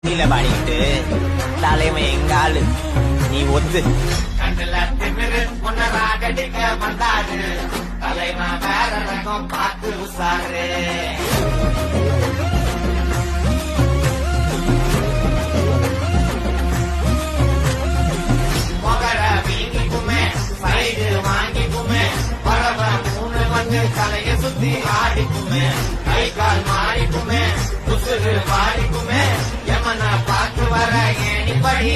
கீழே பாடிக்கிட்டு தலைமை எங்க ஆளு நீ ஒத்து கண்ணுல திமிரு முன்னராகடிக்க வந்தாரு தலைமை வேற ரகம் பார்த்து உசாரு மொகர வீங்கிக்குமே சைடு வாங்கிக்குமே பரவ மூணு வந்து தலைய சுத்தி ஆடிக்குமே கை கால் மாறிக்குமே உசுறு மாறிக்குமே யமனை பார்த்து வர ஏணிப்படி